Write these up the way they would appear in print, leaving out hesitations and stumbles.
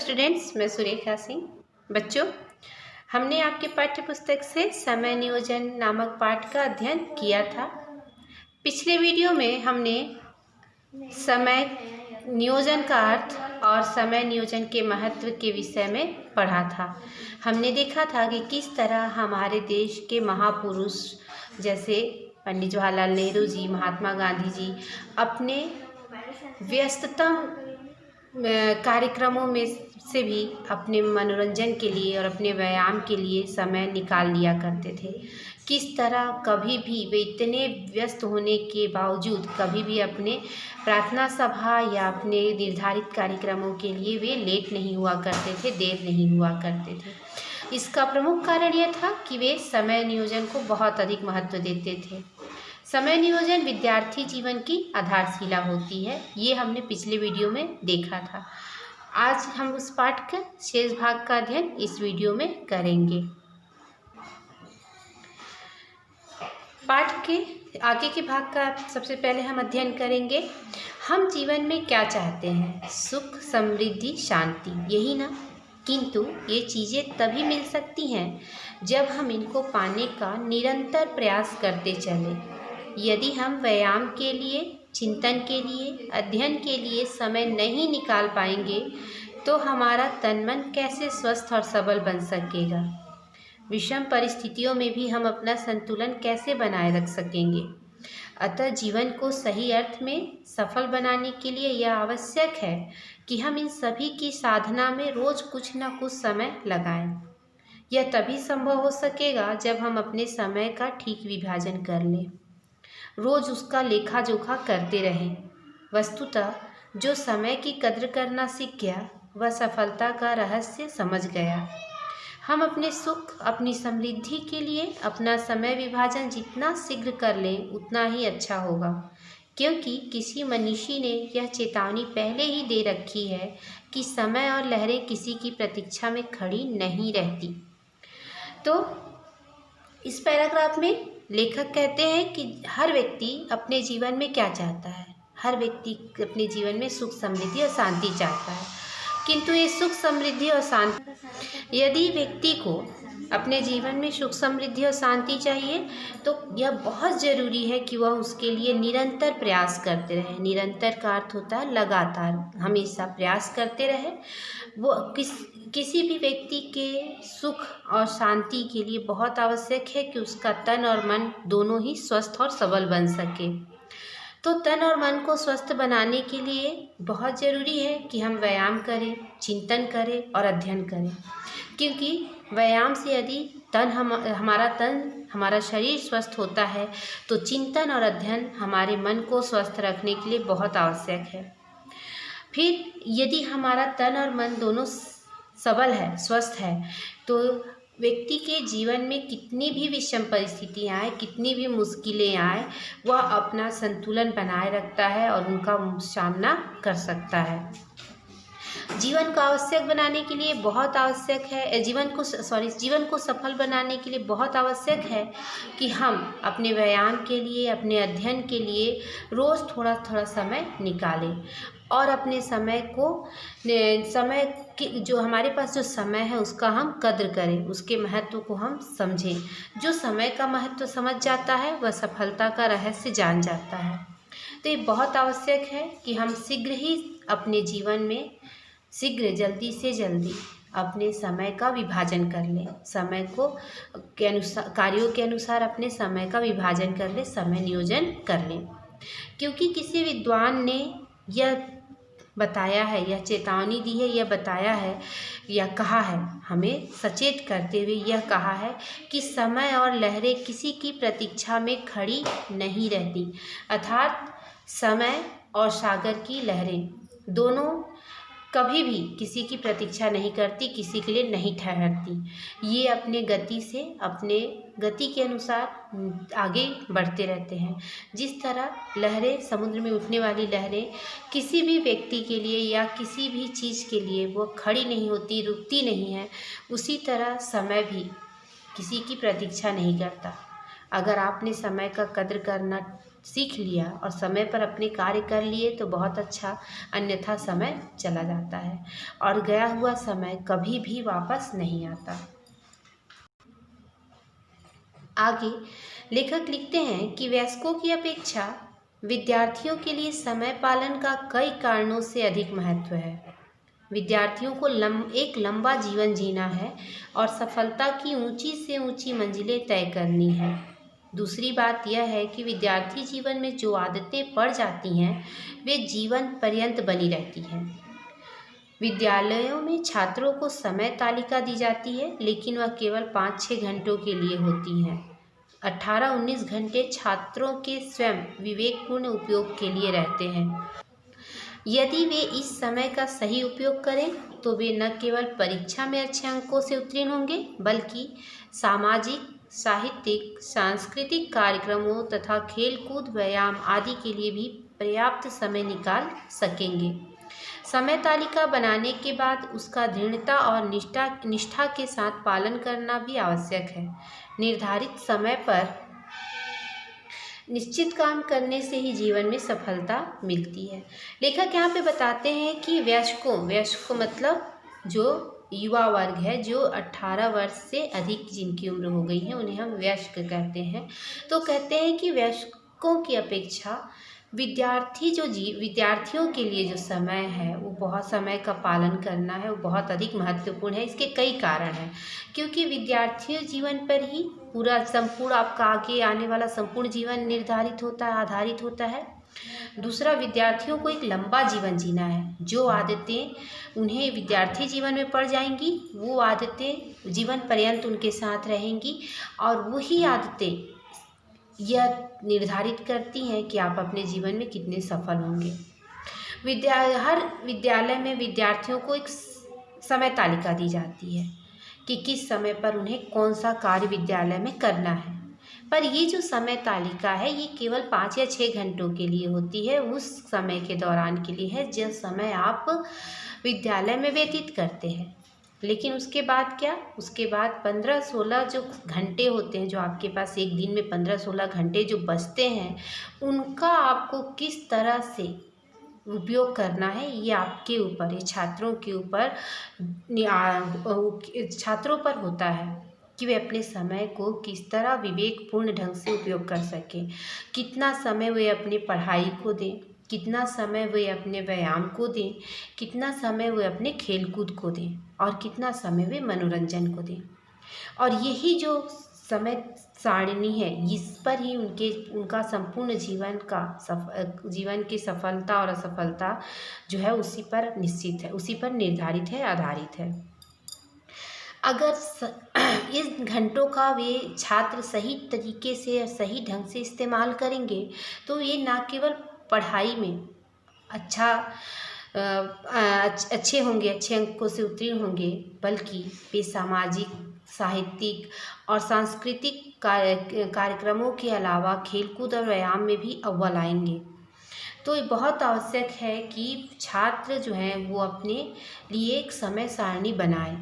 Students, मैं सुरेखा सिंह। बच्चों, हमने आपके पाठ्य पुस्तक से समय नियोजन नामक पाठ का अध्ययन किया था। पिछले वीडियो में हमने समय नियोजन का अर्थ और समय नियोजन के महत्व के विषय में पढ़ा था। हमने देखा था कि किस तरह हमारे देश के महापुरुष जैसे पंडित जवाहरलाल नेहरू जी, महात्मा गांधी जी अपने व्यस्ततम कार्यक्रमों में से भी अपने मनोरंजन के लिए और अपने व्यायाम के लिए समय निकाल लिया करते थे। किस तरह कभी भी वे इतने व्यस्त होने के बावजूद कभी भी अपने प्रार्थना सभा या अपने निर्धारित कार्यक्रमों के लिए वे लेट नहीं हुआ करते थे, देर नहीं हुआ करते थे। इसका प्रमुख कारण यह था कि वे समय नियोजन को बहुत अधिक महत्व देते थे। समय नियोजन विद्यार्थी जीवन की आधारशिला होती है, ये हमने पिछले वीडियो में देखा था। आज हम उस पाठ के शेष भाग का अध्ययन इस वीडियो में करेंगे। पाठ के आगे के भाग का सबसे पहले हम अध्ययन करेंगे। हम जीवन में क्या चाहते हैं? सुख, समृद्धि, शांति, यही ना? किंतु ये चीज़ें तभी मिल सकती हैं जब हम इनको पाने का निरंतर प्रयास करते चलें। यदि हम व्यायाम के लिए, चिंतन के लिए, अध्ययन के लिए समय नहीं निकाल पाएंगे तो हमारा तन मन कैसे स्वस्थ और सबल बन सकेगा? विषम परिस्थितियों में भी हम अपना संतुलन कैसे बनाए रख सकेंगे? अतः जीवन को सही अर्थ में सफल बनाने के लिए यह आवश्यक है कि हम इन सभी की साधना में रोज कुछ न कुछ समय लगाएं। यह तभी संभव हो सकेगा जब हम अपने समय का ठीक विभाजन कर लें, रोज उसका लेखा जोखा करते रहें। वस्तुतः जो समय की कद्र करना सीख गया वह सफलता का रहस्य समझ गया। हम अपने सुख, अपनी समृद्धि के लिए अपना समय विभाजन जितना शीघ्र कर लें उतना ही अच्छा होगा, क्योंकि किसी मनीषी ने यह चेतावनी पहले ही दे रखी है कि समय और लहरें किसी की प्रतीक्षा में खड़ी नहीं रहती। तो इस पैराग्राफ में लेखक कहते हैं कि हर व्यक्ति अपने जीवन में क्या चाहता है? हर व्यक्ति अपने जीवन में सुख, समृद्धि और शांति चाहता है। किंतु ये सुख, समृद्धि और शांति, यदि व्यक्ति को अपने जीवन में सुख, समृद्धि और शांति चाहिए तो यह बहुत ज़रूरी है कि वह उसके लिए निरंतर प्रयास करते रहे। निरंतर का अर्थ होता है लगातार, हमेशा प्रयास करते रहे। वो किसी भी व्यक्ति के सुख और शांति के लिए बहुत आवश्यक है कि उसका तन और मन दोनों ही स्वस्थ और सबल बन सके। तो तन और मन को स्वस्थ बनाने के लिए बहुत ज़रूरी है कि हम व्यायाम करें, चिंतन करें और अध्ययन करें, क्योंकि व्यायाम से यदि हमारा शरीर स्वस्थ होता है तो चिंतन और अध्ययन हमारे मन को स्वस्थ रखने के लिए बहुत आवश्यक है। फिर यदि हमारा तन और मन दोनों सबल है, स्वस्थ है, तो व्यक्ति के जीवन में कितनी भी विषम परिस्थितियाँ आए, कितनी भी मुश्किलें आए, वह अपना संतुलन बनाए रखता है और उनका सामना कर सकता है। जीवन को आवश्यक बनाने के लिए बहुत आवश्यक है, जीवन को सफल बनाने के लिए बहुत आवश्यक है कि हम अपने व्यायाम के लिए, अपने अध्ययन के लिए रोज़ थोड़ा थोड़ा समय निकालें और अपने जो हमारे पास जो समय है उसका हम कद्र करें, उसके महत्व को हम समझें। जो समय का महत्व समझ जाता है वह सफलता का रहस्य जान जाता है। तो ये बहुत आवश्यक है कि हम शीघ्र ही अपने जीवन में जल्दी से जल्दी अपने समय का विभाजन कर लें। समय को कार्यों के अनुसार अपने समय का विभाजन कर लें, समय नियोजन कर लें। क्योंकि किसी विद्वान ने यह बताया है, यह चेतावनी दी है, यह बताया है या कहा है, हमें सचेत करते हुए यह कहा है कि समय और लहरें किसी की प्रतीक्षा में खड़ी नहीं रहती। अर्थात समय और सागर की लहरें दोनों कभी भी किसी की प्रतीक्षा नहीं करती, किसी के लिए नहीं ठहरती। ये अपने गति के अनुसार आगे बढ़ते रहते हैं। जिस तरह लहरें, समुद्र में उठने वाली लहरें किसी भी व्यक्ति के लिए या किसी भी चीज़ के लिए वो खड़ी नहीं होती, रुकती नहीं है, उसी तरह समय भी किसी की प्रतीक्षा नहीं करता। अगर आपने समय का कद्र करना सीख लिया और समय पर अपने कार्य कर लिए तो बहुत अच्छा, अन्यथा समय चला जाता है और गया हुआ समय कभी भी वापस नहीं आता। आगे लेखक लिखते हैं कि वयस्कों की अपेक्षा विद्यार्थियों के लिए समय पालन का कई कारणों से अधिक महत्व है। विद्यार्थियों को एक लंबा जीवन जीना है और सफलता की ऊंची से ऊंची मंजिलें तय करनी है। दूसरी बात यह है कि विद्यार्थी जीवन में जो आदतें पड़ जाती हैं वे जीवन पर्यंत बनी रहती हैं। विद्यालयों में छात्रों को समय तालिका दी जाती है, लेकिन वह केवल 5-6 घंटों के लिए होती हैं। 18-19 घंटे छात्रों के स्वयं विवेकपूर्ण उपयोग के लिए रहते हैं। यदि वे इस समय का सही उपयोग करें तो वे न केवल परीक्षा में अच्छे अंकों से उत्तीर्ण होंगे, बल्कि सामाजिक, साहित्यिक, सांस्कृतिक कार्यक्रमों तथा खेलकूद, व्यायाम आदि के लिए भी पर्याप्त समय निकाल सकेंगे। समय तालिका बनाने के बाद उसका दृढ़ता और निष्ठा के साथ पालन करना भी आवश्यक है। निर्धारित समय पर निश्चित काम करने से ही जीवन में सफलता मिलती है। लेखक यहाँ पे बताते हैं कि वयस्कों मतलब जो युवा वर्ग है, जो 18 वर्ष से अधिक जिनकी उम्र हो गई है उन्हें हम वयस्क कहते हैं। तो कहते हैं कि वयस्कों की अपेक्षा विद्यार्थियों के लिए जो समय है वो बहुत समय का पालन करना है, वो बहुत अधिक महत्वपूर्ण है। इसके कई कारण हैं, क्योंकि विद्यार्थियों जीवन पर ही पूरा संपूर्ण आपका आगे आने वाला संपूर्ण जीवन निर्धारित होता है, आधारित होता है। दूसरा, विद्यार्थियों को एक लंबा जीवन जीना है। जो आदतें उन्हें विद्यार्थी जीवन में पड़ जाएंगी वो आदतें जीवन पर्यंत उनके साथ रहेंगी और वही आदतें यह निर्धारित करती हैं कि आप अपने जीवन में कितने सफल होंगे। हर विद्यालय में विद्यार्थियों को एक समय तालिका दी जाती है कि किस समय पर उन्हें कौन सा कार्य विद्यालय में करना है, पर ये जो समय तालिका है ये केवल 5 या 6 घंटों के लिए होती है, उस समय के दौरान के लिए है जिस समय आप विद्यालय में व्यतीत करते हैं। लेकिन उसके बाद क्या, उसके बाद 15-16 जो घंटे होते हैं, जो आपके पास एक दिन में 15-16 घंटे जो बचते हैं, उनका आपको किस तरह से उपयोग करना है ये आपके ऊपर, ये छात्रों के ऊपर, छात्रों पर होता है कि वे अपने समय को किस तरह विवेकपूर्ण ढंग से उपयोग कर सकें। कितना समय वे अपनी पढ़ाई को दें, कितना समय वे अपने व्यायाम को दें, कितना समय वे अपने खेलकूद को दें और कितना समय वे मनोरंजन को दें। और यही जो समय सारणी है, इस पर ही उनका संपूर्ण जीवन की सफलता और असफलता जो है उसी पर निश्चित है, उसी पर निर्धारित है, आधारित है। अगर इस घंटों का वे छात्र सही तरीके से और सही ढंग से इस्तेमाल करेंगे तो ये ना केवल पढ़ाई में अच्छे होंगे, अच्छे अंकों से उत्तीर्ण होंगे, बल्कि वे सामाजिक, साहित्यिक और सांस्कृतिक कार्यक्रमों के अलावा खेलकूद और व्यायाम में भी अव्वल आएंगे। तो ये बहुत आवश्यक है कि छात्र जो हैं वो अपने लिए एक समय सारणी बनाएं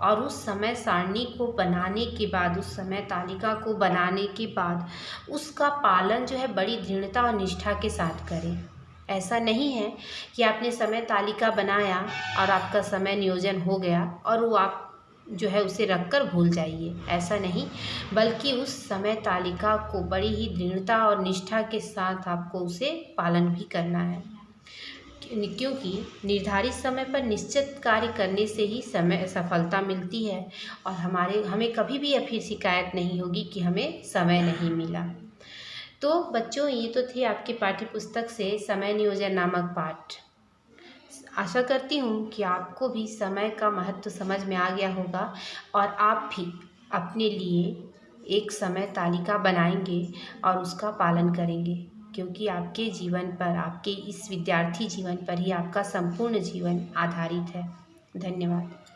और उस समय सारणी को बनाने के बाद, उस समय तालिका को बनाने के बाद उसका पालन जो है बड़ी दृढ़ता और निष्ठा के साथ करें। ऐसा नहीं है कि आपने समय तालिका बनाया और आपका समय नियोजन हो गया और वो आप जो है उसे रखकर भूल जाइए, ऐसा नहीं, बल्कि उस समय तालिका को बड़ी ही दृढ़ता और निष्ठा के साथ आपको उसे पालन भी करना है, क्योंकि निर्धारित समय पर निश्चित कार्य करने से ही सफलता मिलती है और हमें कभी भी फिर शिकायत नहीं होगी कि हमें समय नहीं मिला। तो बच्चों, ये तो थे आपके पाठ्य पुस्तक से समय नियोजन नामक पाठ। आशा करती हूँ कि आपको भी समय का महत्व समझ में आ गया होगा और आप भी अपने लिए एक समय तालिका बनाएंगे और उसका पालन करेंगे, क्योंकि आपके जीवन पर, आपके इस विद्यार्थी जीवन पर ही आपका संपूर्ण जीवन आधारित है। धन्यवाद।